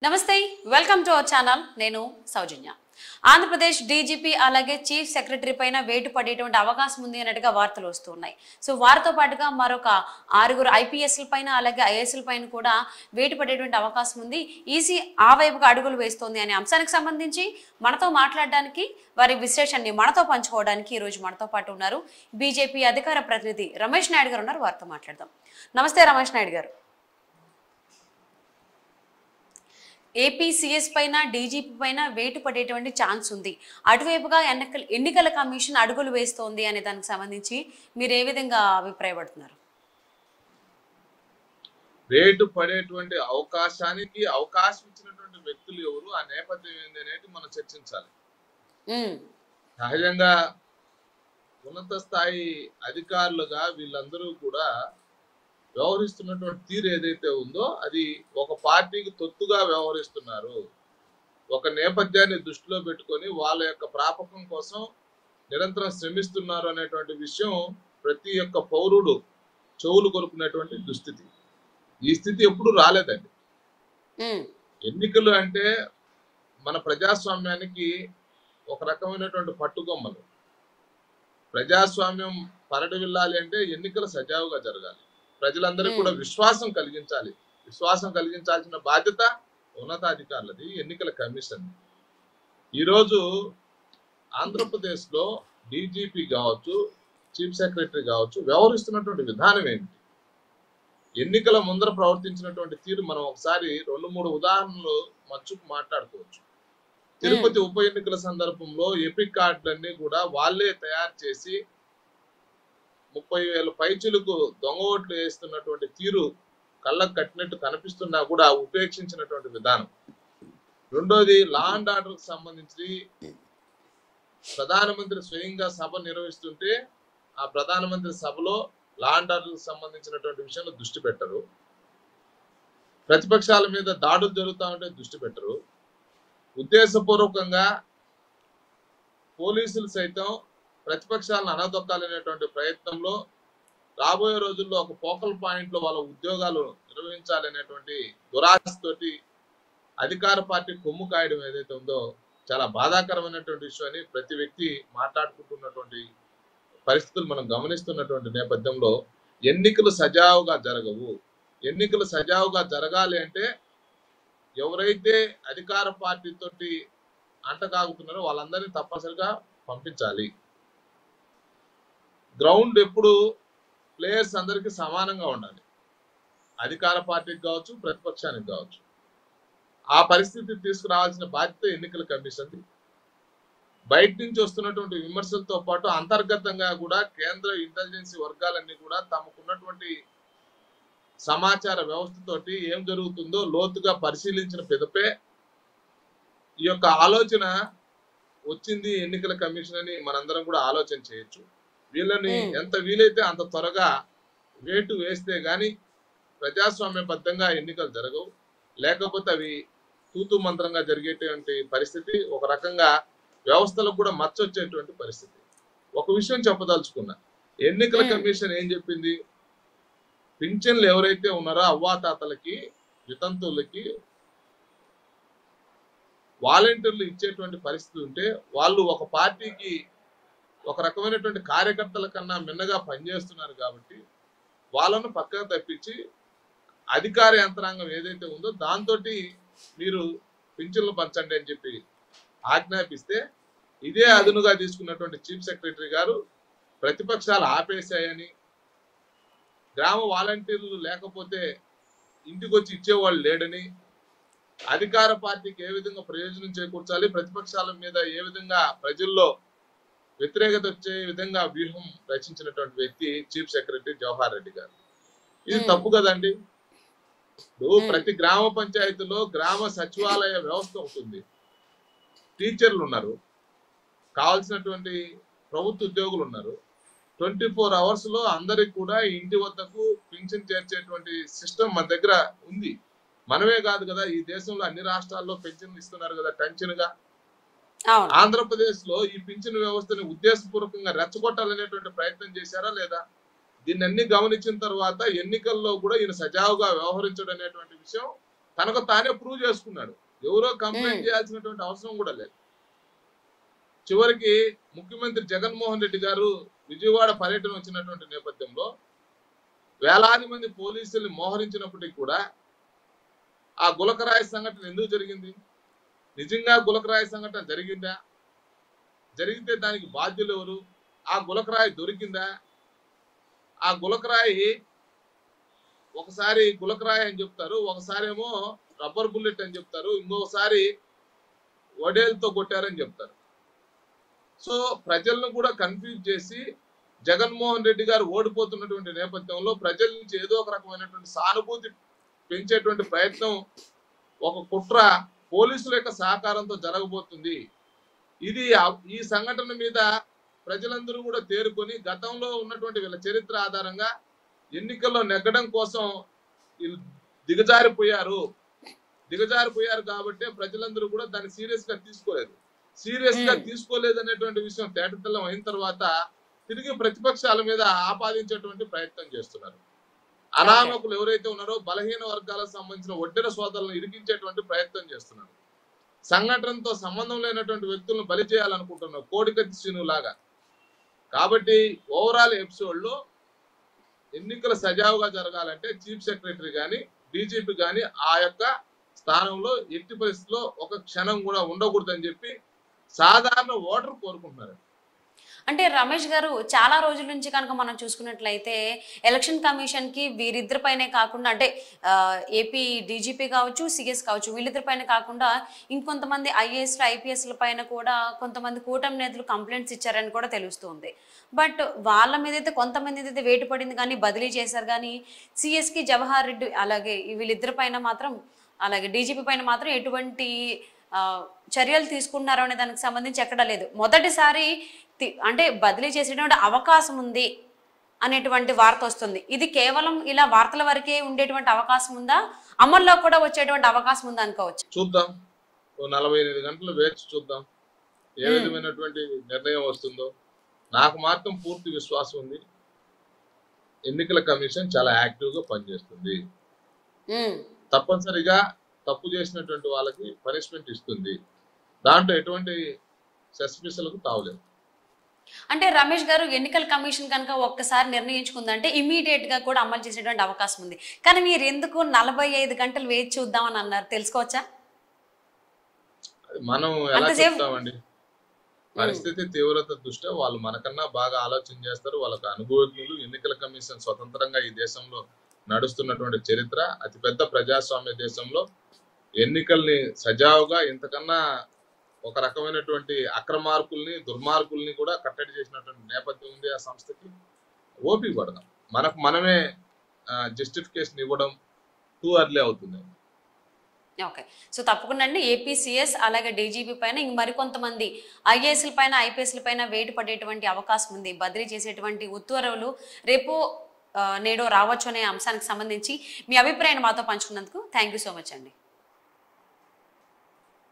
నమస్తే welcome to our channel నేను సౌజన్య Andhra Pradesh DGP అలాగే చీఫ్ సెక్రటరీ పైన వేటు పడేటువంటి అవకాశం ఉంది అన్నట్టుగా వార్తలు వస్తున్నాయి సో వారితో పాటుగా మరొక 6 ఐపీఎస్ల పైన అలాగే ఐఏఎస్ల పైన కూడా వేటు పడేటువంటి అవకాశం ఉంది ఈసీ ఆ వైపుగా అడుగులు వేస్తోంది అనే అంశానికి సంబంధించి మనతో మాట్లాడడానికి వారి విశ్లేషణని మనతో పంచుకోవడానికి ఈ రోజు మనతో పాటు ఉన్నారు బీజేపీ అధికార ప్రతినిధి రమేష్ నాయుడు గారు ఉన్నారు వారితో మాట్లాడదాం నమస్తే రమేష్ నాయుడు గారు ఏపీ సీఎస్ పైన డీజీపీ పైన వేటు పడేటువంటి ఛాన్స్ ఉంది అటువైపుగా ఎన్నికల కమిషన్ అడుగులు వేస్తోంది అనే దానికి సంబంధించి మీరు ఏ విధంగా అభిప్రాయపడుతున్నారు వేటు పడేటువంటి అవకాశానికి అవకాశం ఇచ్చినటువంటి వ్యక్తులు ఎవరు ఆ నేపథ్యం ఏంది అనేది మనం చర్చించాలి సహజంగా ఉన్నత స్థాయి అధికారులుగా వీళ్ళందరూ కూడా వ్యవహరిస్తున్నటువంటి తీరు ఏదైతే ఉందో అది ఒక పార్టీకి తొత్తుగా వ్యవహరిస్తున్నారు ఒక నేపథ్యాన్ని దృష్టిలో పెట్టుకొని వాళ్ళ యొక్క ప్రాపకం కోసం నిరంతరం శ్రమిస్తున్నారు అనేటువంటి విషయం ప్రతి ఒక్క పౌరుడు చెవులు కొలుపునేటువంటి దుస్థితి ఈ స్థితి ఎప్పుడు రాలేదండి ఎన్నికలు అంటే మన ప్రజాస్వామ్యానికి ఒక రకమైనటువంటి పట్టుగొమ్మలు ప్రజాస్వామ్యం పరడవిల్లాలి అంటే ఎన్నికలు సజావుగా జరగాలి ప్రజలందరికీ కూడా విశ్వాసం కలిగించాలి విశ్వాసం కలిగించాల్సిన బాధ్యత ఉన్నతాధికారులది ఎన్నికల కమిషన్ ఈరోజు ఆంధ్రప్రదేశ్ లో డీజీపీ కావచ్చు చీఫ్ సెక్రటరీ కావచ్చు వ్యవహరిస్తున్నటువంటి విధానం ఏంటి ఎన్నికల ముందర ప్రవర్తించినటువంటి తీరు మనం ఒకసారి 2-3 ఉదాహరణలు మచ్చుకు మాట్లాడుకోవచ్చు తిరుపతి ఉప ఎన్నికల సందర్భంలో ఎపిక్ కార్డులన్నీ కూడా వాళ్ళే తయారు చేసి 30,000 పైచులకు దొంగ ఓట్లు వేస్తున్నటువంటి తీరు కళ్ళకు కట్టినట్టు కనిపిస్తున్నా కూడా ఉపేక్షించినటువంటి విధానం రెండోది లా అండ్ ఆర్డర్ కు సంబంధించి ప్రధానమంత్రి స్వయంగా సభ నిర్వహిస్తుంటే ఆ ప్రధానమంత్రి సభలో లా అండ్ ఆర్డర్ కు సంబంధించినటువంటి విషయంలో దృష్టి పెట్టరు ప్రతిపక్షాల మీద దాడులు జరుగుతా ఉంటే దృష్టి పెట్టరు ఉద్దేశపూర్వకంగా పోలీసులు సైతం ప్రతిపక్షాలను అనదొక్కాలనేటువంటి ప్రయత్నంలో రాబోయే రోజుల్లో ఒక ఫోకల్ పాయింట్ లో వాళ్ళ ఉద్యోగాలు నిర్వహించాలనేటువంటి దురాశతోటి అధికార పార్టీ కొమ్ము కాయడం ఏదైతే ఉందో చాలా బాధాకరమైనటువంటి విషయాన్ని ప్రతి వ్యక్తి మాట్లాడుకుంటున్నటువంటి పరిస్థితులు మనం గమనిస్తున్నటువంటి నేపథ్యంలో ఎన్నికలు సజావుగా జరగవు ఎన్నికలు సజావుగా జరగాలి అంటే ఎవరైతే అధికార పార్టీ తోటి అంటకాగుతున్నారో వాళ్ళందరినీ తప్పనిసరిగా పంపించాలి గ్రౌండ్ ఎప్పుడు ప్లేయర్స్ అందరికీ సమానంగా ఉండాలి అధికార పార్టీకి కావచ్చు ప్రతిపక్షానికి కావచ్చు ఆ పరిస్థితి తీసుకురావాల్సిన బాధ్యత ఎన్నికల కమిషన్ది బయట నుంచి వస్తున్నటువంటి విమర్శలతో పాటు అంతర్గతంగా కూడా కేంద్ర ఇంటెలిజెన్స్ వర్గాలన్నీ కూడా తమకున్నటువంటి సమాచార వ్యవస్థతోటి ఏం జరుగుతుందో లోతుగా పరిశీలించిన పిదపే ఈ యొక్క ఆలోచన వచ్చింది ఎన్నికల కమిషన్ అని మనందరం కూడా ఆలోచన చేయొచ్చు వీళ్ళని ఎంత వీలైతే అంత త్వరగా వేటు వేస్తే గాని ప్రజాస్వామ్యబద్ధంగా ఎన్నికలు జరగవు లేకపోతే అవి తూతు మంత్రంగా జరిగేటువంటి పరిస్థితి ఒక రకంగా వ్యవస్థలకు కూడా మచ్చొచ్చేటువంటి పరిస్థితి ఒక విషయం చెప్పదలుచుకున్నా ఎన్నికల కమిషన్ ఏం చెప్పింది పింఛన్లు ఎవరైతే ఉన్నారో అవ్వాతాతలకి వితంతువులకి వాలంటీర్లు ఇచ్చేటువంటి పరిస్థితి ఉంటే వాళ్ళు ఒక పార్టీకి ఒక రకమైనటువంటి కార్యకర్తల కన్నా మిన్నగా పనిచేస్తున్నారు కాబట్టి వాళ్ళను పక్కకు తప్పించి అధికార యంత్రాంగం ఏదైతే ఉందో దాంతో మీరు పింఛన్లు పంచండి అని చెప్పి ఆజ్ఞాపిస్తే ఇదే అదునుగా తీసుకున్నటువంటి చీఫ్ సెక్రటరీ గారు ప్రతిపక్షాలు ఆపేశాయని గ్రామ వాలంటీర్లు లేకపోతే ఇంటికి వచ్చి ఇచ్చేవాళ్ళు లేడని అధికార పార్టీకి ఏ విధంగా ప్రయోజనం చేకూర్చాలి ప్రతిపక్షాల మీద ఏ విధంగా ప్రజల్లో వ్యతిరేకత వచ్చే విధంగా వ్యూహం రచించినటువంటి వ్యక్తి చీఫ్ సెక్రటరీ జవహర్ రెడ్డి గారు ఇది తప్పు కదండి ప్రతి గ్రామ పంచాయతీలో గ్రామ సచివాలయ వ్యవస్థ ఉంటుంది టీచర్లు ఉన్నారు కావాల్సినటువంటి ప్రభుత్వ ఉద్యోగులు ఉన్నారు 24 అవర్స్ లో అందరికి కూడా ఇంటి వద్దకు పింఛన్ చేర్చేటువంటి సిస్టమ్ మన దగ్గర ఉంది మనమే కాదు కదా ఈ దేశంలో అన్ని రాష్ట్రాల్లో పెన్షన్లు ఇస్తున్నారు కదా టెన్షన్ గా ఆంధ్రప్రదేశ్ లో ఈ పింఛన్ వ్యవస్థని ఉద్దేశపూర్వకంగా రెచ్చగొట్టాలనేటువంటి ప్రయత్నం చేశారా లేదా దీన్ని అన్ని గమనించిన తర్వాత ఎన్నికల్లో కూడా ఈయన సజావుగా వ్యవహరించడం అనేటువంటి విషయం తనకు తానే ప్రూవ్ చేసుకున్నాడు. ఎవరో కంప్లైంట్ చేయాల్సినటువంటి అవసరం కూడా లేదు. చివరికి ముఖ్యమంత్రి జగన్మోహన్ రెడ్డి గారు విజయవాడ పర్యటన వచ్చినటువంటి నేపథ్యంలో వేలాది మంది పోలీసుల్ని మోహరించినప్పటికీ కూడా ఆ గులకరాయి సంఘటన ఎందుకు జరిగింది? నిజంగా గులకరాయి సంఘటన జరిగిందా? జరిగితే దానికి బాధ్యులు ఎవరు? ఆ గులకరాయి దొరికిందా? ఆ గులకరాయి ఒకసారి గులకరాయి అని చెప్తారు, ఒకసారి ఏమో రబ్బర్ బుల్లెట్ అని చెప్తారు, ఇంకొకసారి వడేలతో కొట్టారని చెప్తారు. సో ప్రజలను కూడా కన్ఫ్యూజ్ చేసి జగన్మోహన్ రెడ్డి గారు ఓడిపోతున్నటువంటి నేపథ్యంలో ప్రజల నుంచి ఏదో ఒక రకమైనటువంటి సానుభూతి పెంచేటువంటి ప్రయత్నం, ఒక కుట్ర పోలీసుల యొక్క సహకారంతో జరగబోతుంది. ఇది ఈ సంఘటన మీద ప్రజలందరూ కూడా తేరుకొని గతంలో ఉన్నటువంటి వీళ్ళ చరిత్ర ఆధారంగా ఎన్నికల్లో నెగ్గడం కోసం వీళ్ళు దిగజారిపోయారు కాబట్టి ప్రజలందరూ కూడా దాన్ని సీరియస్ గా తీసుకోలేదు అనేటువంటి విషయం తేటతెల్లం అయిన తర్వాత తిరిగి ప్రతిపక్షాల మీద ఆపాదించేటువంటి ప్రయత్నం చేస్తున్నారు. అనామకులు ఎవరైతే ఉన్నారో బలహీన వర్గాలకు సంబంధించిన ఒడ్డెర సోదరులను ఇరికించేటువంటి ప్రయత్నం చేస్తున్నారు. సంఘటనతో సంబంధం లేనటువంటి వ్యక్తులను బలి చేయాలనుకుంటున్నారు, కోడికత్తి శ్రీను లాగా. కాబట్టి ఓవరాల్ ఎపిసోడ్ లో ఎన్నికలు సజావుగా జరగాలంటే చీఫ్ సెక్రటరీ గాని డీజీపీ గాని ఆ యొక్క స్థానంలో ఎట్టి పరిస్థితుల్లో ఒక క్షణం కూడా ఉండకూడదని చెప్పి సాధారణ ఓటర్ కోరుకుంటున్నారు. అంటే రమేష్ గారు చాలా రోజుల నుంచి కనుక మనం చూసుకున్నట్లయితే ఎలక్షన్ కమిషన్ కి వీరిద్దరిపైనే కాకుండా అంటే ఏపీ డీజీపీ కావచ్చు, సిఎస్ కావచ్చు, వీళ్ళిద్దరిపైన కాకుండా ఇంకొంతమంది ఐఏఎస్లు ఐపీఎస్ల పైన కూడా కొంతమంది కూటమి నేతలు కంప్లైంట్స్ ఇచ్చారని కూడా తెలుస్తుంది. బట్ వాళ్ళ మీద అయితే కొంతమంది అయితే వేటు పడింది కానీ బదిలీ చేశారు. కానీ సిఎస్కి జవహర్ రెడ్డి అలాగే వీళ్ళిద్దరి పైన మాత్రం అలాగే డీజీపీ పైన మాత్రం ఎటువంటి చర్యలు తీసుకున్నారు అనే దానికి సంబంధించి ఎక్కడా లేదు. మొదటిసారి అంటే బదిలీ చేసేటువంటి అవకాశం ఉంది అనేటువంటి వార్త వస్తుంది. ఇది కేవలం ఇలా వార్తల వరకే ఉండేటువంటి అవకాశం ఉందా, అమల్లో కూడా వచ్చేటువంటి అవకాశం ఉందా అనుకోవచ్చు? చూద్దాం, 48 గంటలు వేచి చూద్దాం ఏ విధమైనటువంటి నిర్ణయం వస్తుందో. నాకు మాత్రం పూర్తి విశ్వాసం ఉంది, ఎన్నికల కమిషన్ చాలా యాక్టివ్ గా పనిచేస్తుంది. తప్పనిసరిగా తప్పు చేసినటువంటి వాళ్ళకి పనిష్మెంట్ ఇస్తుంది. దాంట్లో ఎటువంటి సస్పెన్షన్లకు తావలేదు. అంటే రమేష్ గారు ఎన్నికల కమిషన్ కనుక ఒక్కసారి నిర్ణయించుకుందంటే ఇమీడియట్ గా కూడా అమలు చేసేటువంటి అవకాశం ఉంది. కానీ మీరు ఎందుకు 45 గంటలు వేచి చూద్దామని అన్నారు, తెలుసుకోవచ్చా? మనం ఎలా చెప్తామండి, పరిస్థితి తీవ్రత దృష్ట్యా వాళ్ళు మనకన్నా బాగా ఆలోచన చేస్తారు, వాళ్ళకి అనుభవజ్ఞులు. ఎన్నికల కమిషన్ స్వతంత్రంగా ఈ దేశంలో నడుస్తున్నటువంటి చరిత్ర, అతిపెద్ద ప్రజాస్వామ్య దేశంలో ఎన్నికల్ని సజావుగా ఇంతకన్నా ఒక రకమైనటువంటి అక్రమార్కుల్ని దుర్మార్గుల్ని కూడా కట్టడి చేసినటువంటి నేపథ్యం ఉంది ఆ సంస్థకి. ఓపిక పడదాం, మనకు మనమే జస్టిఫికేషన్ ఇవ్వడం టూ అర్లీ అవుతుంది. ఓకే, సో తప్పకుండా అండి ఏపీసీఎస్ అలాగే డీజీపీ పైన ఇంక మరికొంతమంది ఐఏఎస్ల పైన ఐపీఎస్ల పైన వేటు పడేటువంటి అవకాశం ఉంది. బదిలీ చేసేటువంటి ఉత్తర్వులు రేపు నేడో రావచ్చు అనే అంశానికి సంబంధించి మీ అభిప్రాయాన్ని మాతో పంచుకున్నందుకు థ్యాంక్ యూ సో మచ్ అండి.